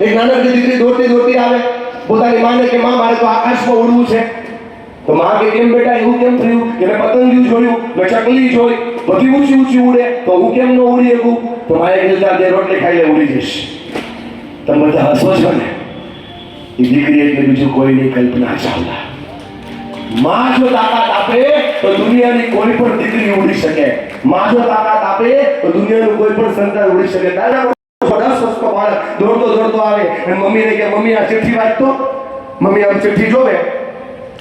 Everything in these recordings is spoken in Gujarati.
એક નાનકડી દીકરી દોડતી દોડતી આવે, પોતાની માને કે માં મારે તો આકાશમાં ઉડવું છે. તો માં કે કેમ બેટા એવું કેમ થયું? કે મેં પતંગિયું જોયું, મેં ચકલી જોઈ, બધી ઊંચી ઊંચી ઉડે, તો હું કેમ ન ઉડી શકું? તો માએ કીધું ચાલ બે રોટલી ખાઈ લે, ઉડી જઈશ. તમે બધા હસો છો ને? એ દીકરી એટલે બીજું કોઈ નહીં, કલ્પના ચાવલા. માં જો તાકાત આપે તો દુનિયાની કોઈ પણ દીકરી ઉડી શકે. માં જો તાકાત આપે તો દુનિયાનું કોઈ પણ સંતાન ઉડી શકે. દાદા 10 વર્ષનો બાળક દોડતો દોડતો આવે અને મમ્મીને કે મમ્મી આ ચિઠ્ઠી વાંચતો. મમ્મી આમ ચિઠ્ઠી જોવે,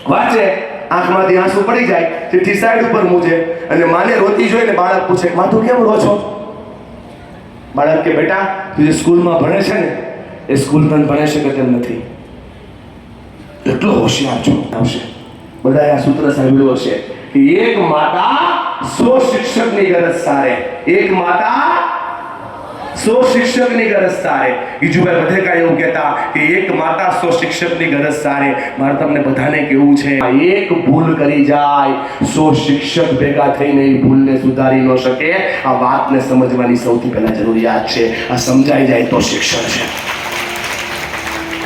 વાંચે, આંખમાંથી આંસુ પડી જાય, ચિઠ્ઠી સાઈડ ઉપર મૂકે અને માને રોતી જોઈને બાળક પૂછે, માં તું કેમ રો છો? બાળક કે બેટા તું જે સ્કૂલમાં ભણે છે ને એ સ્કૂલ પણ ભણે છે કે તેમ નથી. એટલો હોશિયાર છો. આવશે બધાએ આ સૂત્ર સાંભળ્યું હશે કે એક માતા 100 શિક્ષકની ગરજ સારે. એક માતા 100 શિક્ષકની ગરજ સારે. ગીજુભાઈ બધેકા એવું કહેતા કે એક માતા 100 શિક્ષકની ગરજ સારે. મારે તમને બધાને કેવું છે, એક ભૂલ કરી જાય 100 શિક્ષક ભેગા થઈને એ ભૂલને સુધારી ન શકે. આ વાતને સમજવાની સૌથી પહેલા જરૂરિયાત છે. આ સમજાઈ જાય તો શિક્ષણ છે.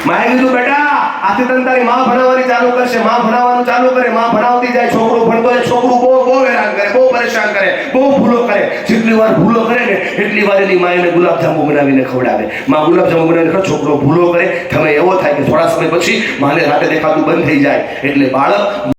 માએ કીધું બેટા આથી તને તારી માં ભણાવવાની ચાલુ કરશે. માં ભણાવવાનું ચાલુ કરે, માં ભણાવતી જાય, છોકરો ભણતો જાય, છોકરું બહુ હેરાન કરે, બહુ પરેશાન કરે, બહુ ભૂલો કરે. જેટલી વાર ભૂલો કરે ને એટલી વાર એની માં એને ગુલાબજાંબુ બનાવીને ખવડાવે. માં ગુલાબજાંબુ બનાવીને છોકરો ભૂલો કરે, તમે એવો થાય કે થોડા સમય પછી માને રાતે દેખાતું બંધ થઈ જાય. એટલે બાળક